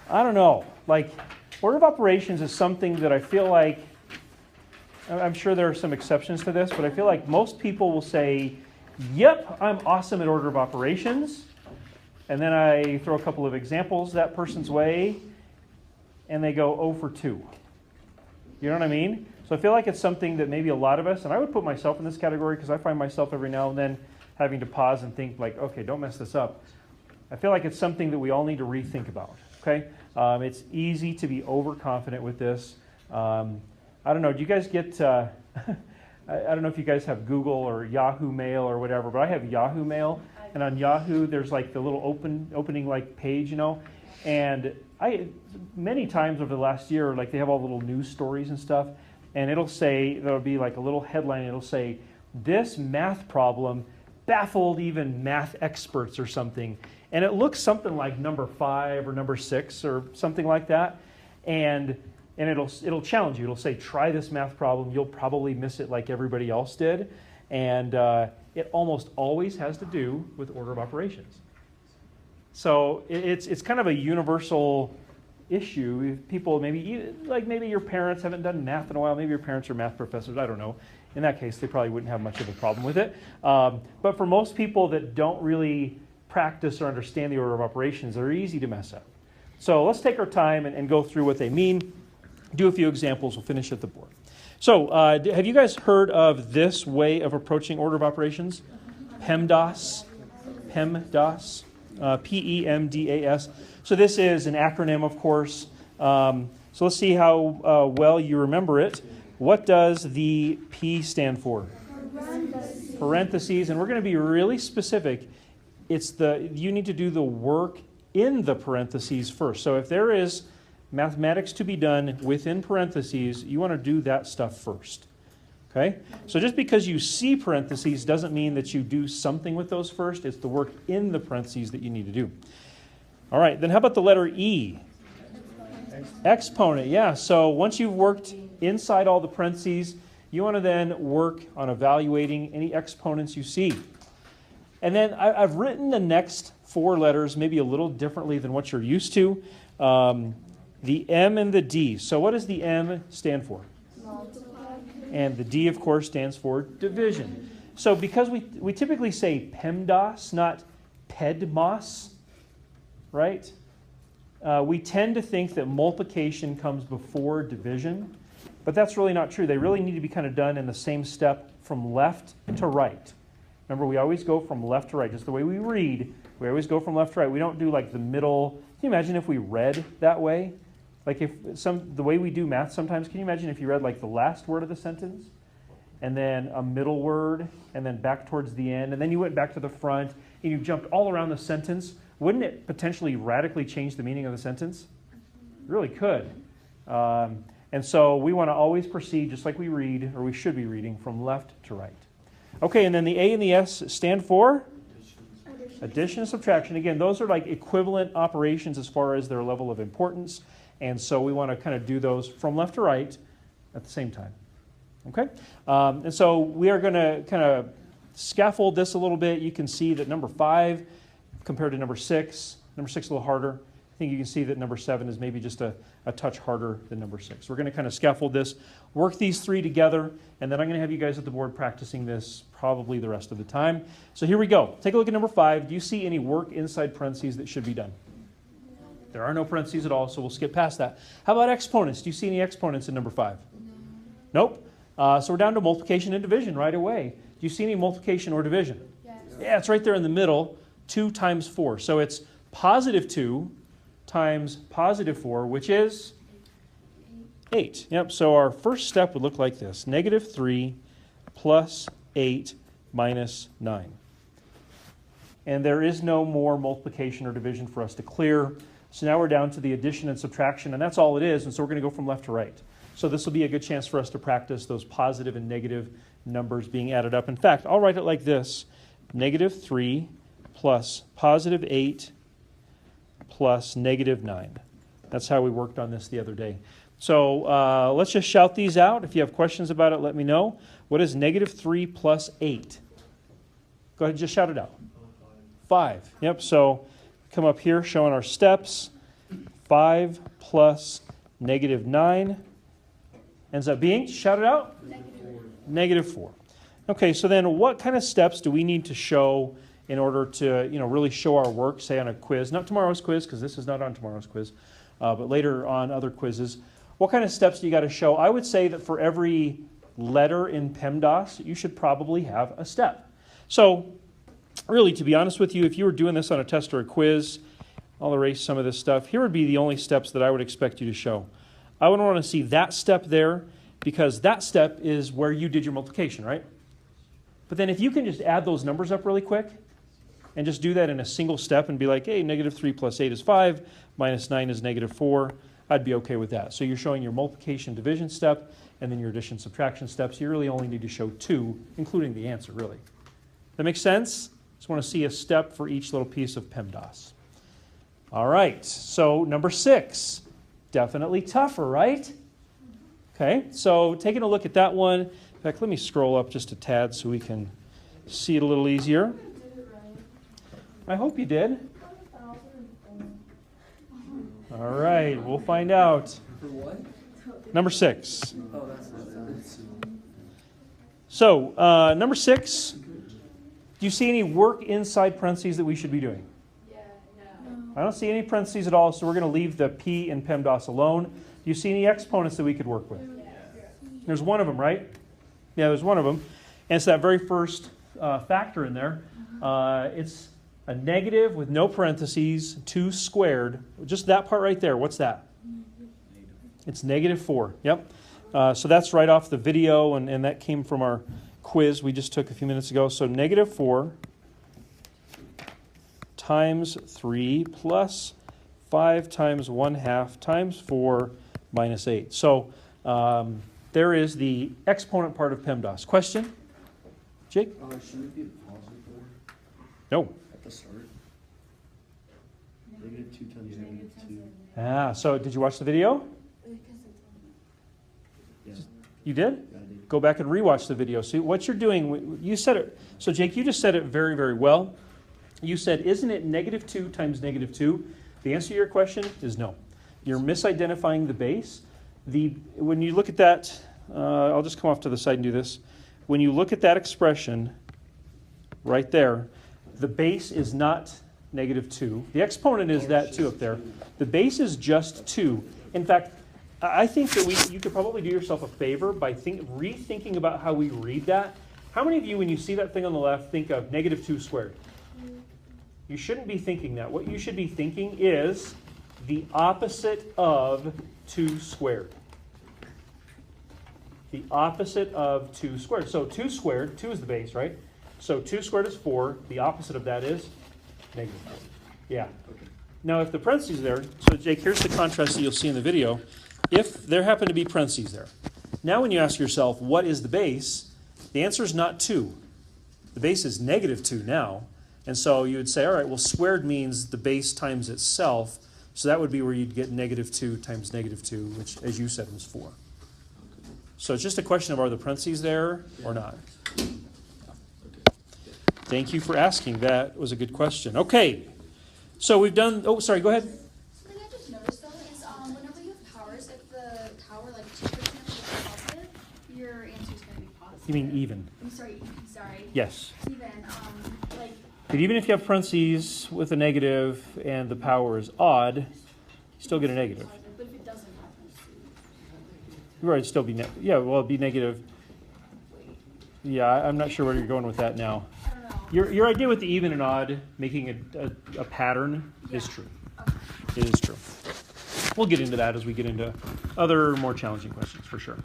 I don't know. Like, order of operations is something that I feel like, I'm sure there are some exceptions to this, but I feel like most people will say, yep, I'm awesome at order of operations. And then I throw a couple of examples that person's way, and they go 0 for 2. You know what I mean? So I feel like it's something that maybe a lot of us, and I would put myself in this category because I find myself every now and then having to pause and think like, okay, don't mess this up. I feel like it's something that we all need to rethink about, okay? It's easy to be overconfident with this. I don't know, do you guys get, I don't know if you guys have Google or Yahoo Mail or whatever, but I have Yahoo Mail, and on Yahoo there's like the little opening like page, you know, and many times over the last year, like they have all the little news stories and stuff, and it'll say, there'll be like a little headline, it'll say, this math problem baffled even math experts or something. And it looks something like number 5 or number 6 or something like that. And it'll challenge you. It'll say, try this math problem. You'll probably miss it like everybody else did. And it almost always has to do with order of operations. So it's kind of a universal issue. If people maybe your parents haven't done math in a while. Maybe your parents are math professors. I don't know. In that case, they probably wouldn't have much of a problem with it. But for most people that don't really practice or understand the order of operations, they're easy to mess up. So let's take our time and go through what they mean. Do a few examples. We'll finish at the board. So have you guys heard of this way of approaching order of operations? PEMDAS. PEMDAS. PEMDAS. So this is an acronym, of course. So let's see how well you remember it. What does the P stand for? Parentheses. And we're going to be really specific. You need to do the work in the parentheses first. So if there is mathematics to be done within parentheses, you want to do that stuff first. Okay? So just because you see parentheses doesn't mean that you do something with those first. It's the work in the parentheses that you need to do. All right, then how about the letter E? Exponent, yeah. So once you've worked inside all the parentheses, you want to then work on evaluating any exponents you see. And then I've written the next 4 letters maybe a little differently than what you're used to. The M and the D. So what does the M stand for? Multiply. And the D, of course, stands for division. So because we typically say PEMDAS, not PEDMOS, right? We tend to think that multiplication comes before division, but that's really not true. They really need to be kind of done in the same step from left to right. Remember, we always go from left to right. Just the way we read, we always go from left to right. We don't do like the middle. Can you imagine if we read that way? Like the way we do math sometimes, can you imagine if you read like the last word of the sentence and then a middle word and then back towards the end and then you went back to the front and you jumped all around the sentence? Wouldn't it potentially radically change the meaning of the sentence? It really could. And so we want to always proceed just like we read, or we should be reading, from left to right. Okay, and then the A and the S stand for? Addition and subtraction. Again, those are like equivalent operations as far as their level of importance. And so we want to kind of do those from left to right at the same time. Okay? And so we are going to kind of scaffold this a little bit. You can see that number 5 compared to number 6 a little harder. I think you can see that number 7 is maybe just a touch harder than number 6. We're going to kind of scaffold this, work these 3 together, and then I'm going to have you guys at the board practicing this probably the rest of the time. So here we go. Take a look at number 5. Do you see any work inside parentheses that should be done? There are no parentheses at all, so we'll skip past that. How about exponents? Do you see any exponents in number 5? Nope. So we're down to multiplication and division right away. Do you see any multiplication or division? Yes. Yeah, it's right there in the middle. 2 times 4. So it's positive 2 times positive 4, which is 8. Yep, so our first step would look like this. Negative 3 plus 8 minus 9. And there is no more multiplication or division for us to clear. So now we're down to the addition and subtraction, and that's all it is. And so we're going to go from left to right. So this will be a good chance for us to practice those positive and negative numbers being added up. In fact, I'll write it like this. Negative 3 plus positive 8 plus negative 9. That's how we worked on this the other day. So let's just shout these out. If you have questions about it, let me know. What is negative 3 plus 8? Go ahead and just shout it out. 5. Yep, so come up here showing our steps. 5 plus negative 9 ends up being, shout it out, negative 4. Okay, so then what kind of steps do we need to show in order to, really show our work, say on a quiz? Not tomorrow's quiz, because this is not on tomorrow's quiz, but later on other quizzes. What kind of steps do you got to show? I would say that for every letter in PEMDAS, you should probably have a step. So really, to be honest with you, if you were doing this on a test or a quiz, I'll erase some of this stuff. Here would be the only steps that I would expect you to show. I would want to see that step there, because that step is where you did your multiplication, right? But then if you can just add those numbers up really quick and just do that in a single step and be like, hey, negative 3 plus 8 is 5, minus 9 is negative 4, I'd be okay with that. So you're showing your multiplication division step and then your addition subtraction steps. You really only need to show 2, including the answer, really. That makes sense? Just want to see a step for each little piece of PEMDAS. All right, so number 6. Definitely tougher, right? Okay, so taking a look at that one. In fact, let me scroll up just a tad so we can see it a little easier. I hope you did. All right, we'll find out. For what? Number 6. Oh, that's So, number 6, do you see any work inside parentheses that we should be doing? Yeah, no. I don't see any parentheses at all, so we're going to leave the P in PEMDAS alone. Do you see any exponents that we could work with? There's one of them, right? Yeah, there's one of them. And it's that very first factor in there. It's a negative with no parentheses, 2 squared. Just that part right there. What's that? It's negative 4. Yep. So that's right off the video, and that came from our quiz we just took a few minutes ago. So negative 4 times 3 plus 5 times 1/2 times 4 minus 8. So there is the exponent part of PEMDAS. Question? Jake? Shouldn't it be a positive order No. at the start? Negative 2 times negative 2. So did you watch the video? Yeah. You did? Yeah, I did. Go back and rewatch the video. See what you're doing. You said it. So Jake, you just said it very, very well. You said, isn't it negative 2 times negative 2? The answer to your question is no. You're misidentifying the base. When you look at that, I'll just come off to the side and do this. When you look at that expression right there, the base is not negative 2. The exponent is that 2 up there. The base is just 2. In fact, I think that you could probably do yourself a favor by rethinking about how we read that. How many of you, when you see that thing on the left, think of negative 2 squared? You shouldn't be thinking that. What you should be thinking is the opposite of 2 squared. The opposite of 2 squared. So 2 squared, 2 is the base, right? So 2 squared is 4. The opposite of that is negative 4. Yeah. Now, if the parentheses are there, so Jake, here's the contrast that you'll see in the video. If there happen to be parentheses there. Now when you ask yourself, what is the base? The answer is not 2. The base is negative 2 now. And so you would say, all right, well, squared means the base times itself. So that would be where you'd get negative 2 times negative 2, which, as you said, was 4. So it's just a question of, are the parentheses there or not? Thank you for asking. That was a good question. Okay. So we've done, oh, sorry, go ahead. Something I just noticed though is whenever you have powers, if the power like 2% is positive, your answer is going to be positive. You mean even? I'm sorry. Yes. Even like. But even if you have parentheses with a negative and the power is odd, you still get a negative. But if it doesn't happen, Right, it'd still be it'd be negative. Yeah, I'm not sure where you're going with that now. I don't know. Your idea with the even and odd making a pattern is true. Okay. It is true. We'll get into that as we get into other more challenging questions for sure.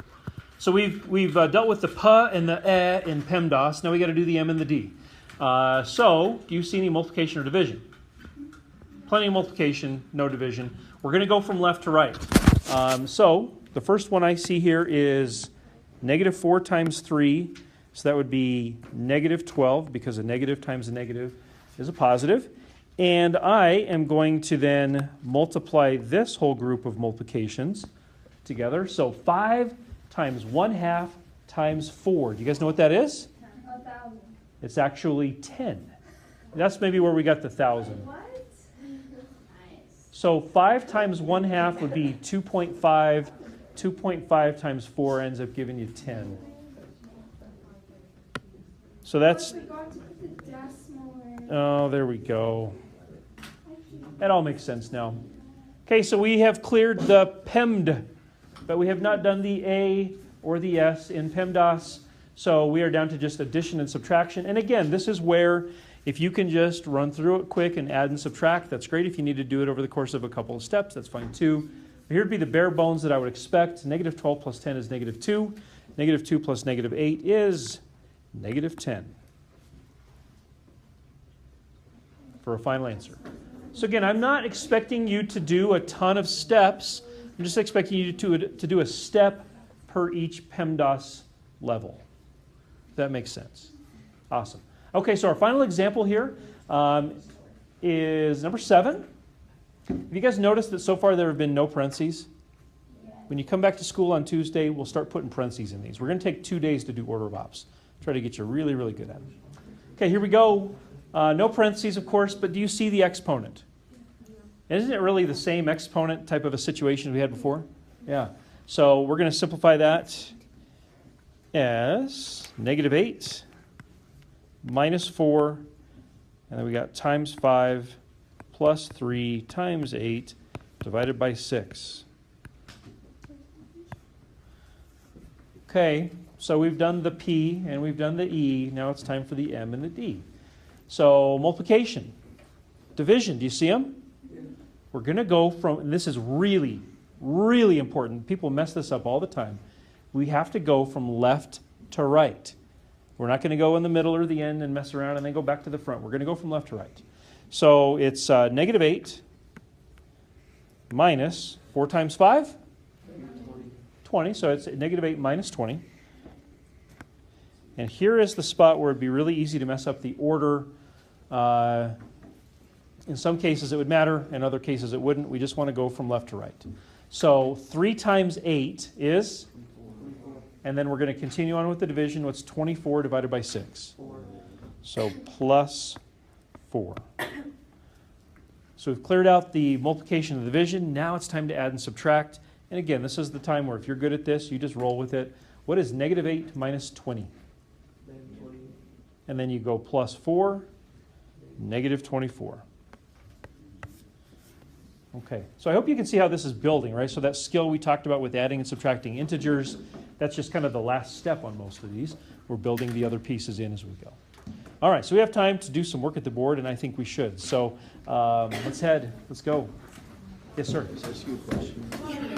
So we've dealt with the P and the E in PEMDAS. Now we got to do the M and the D. So do you see any multiplication or division? Plenty of multiplication, no division. We're going to go from left to right. So the first one I see here is negative 4 times 3. So that would be negative 12, because a negative times a negative is a positive. And I am going to then multiply this whole group of multiplications together. So 5 times 1/2 times 4. Do you guys know what that is? 1,000. It's actually 10. That's maybe where we got the 1,000. What? Nice. So 5 times 1/2 would be 2.5. 2.5 times 4 ends up giving you 10. So that's, oh, there we go. That all makes sense now. Okay, so we have cleared the PEMD, but we have not done the A or the S in PEMDAS. So we are down to just addition and subtraction. And again, this is where if you can just run through it quick and add and subtract, that's great. If you need to do it over the course of a couple of steps, that's fine too. But here would be the bare bones that I would expect. Negative 12 plus 10 is negative 2. Negative 2 plus negative 8 is negative 10 for a final answer. So again, I'm not expecting you to do a ton of steps. I'm just expecting you to do a step per each PEMDAS level. If that makes sense. Awesome. Okay, so our final example here is number 7. Have you guys noticed that so far there have been no parentheses? When you come back to school on Tuesday, we'll start putting parentheses in these. We're going to take 2 days to do order of ops. Try to get you really, really good at it. Okay, here we go. No parentheses, of course, but do you see the exponent? Isn't it really the same exponent type of a situation we had before? Yeah. So we're going to simplify that as negative 8 minus 4, and then we got times 5 plus 3 times 8 divided by 6. Okay, so we've done the P and we've done the E. Now it's time for the M and the D. So multiplication, division, do you see them? We're going to go from, and this is really, really important. People mess this up all the time. We have to go from left to right. We're not going to go in the middle or the end and mess around and then go back to the front. We're going to go from left to right. So it's negative 8 minus 4 times 5? 20. So it's negative 8 minus 20. And here is the spot where it'd be really easy to mess up the order. In some cases it would matter, in other cases it wouldn't. We just want to go from left to right. So 3 times 8 is, and then we're going to continue on with the division. What's 24 divided by 6? 4. So plus 4. So we've cleared out the multiplication and the division. Now it's time to add and subtract. And again, this is the time where if you're good at this, you just roll with it. What is negative 8 minus 20? And then you go plus 4, negative 24. Okay, so I hope you can see how this is building, right? So that skill we talked about with adding and subtracting integers, that's just kind of the last step on most of these. We're building the other pieces in as we go. All right, so we have time to do some work at the board, and I think we should. So let's go. Yes, sir. Can I ask you a question?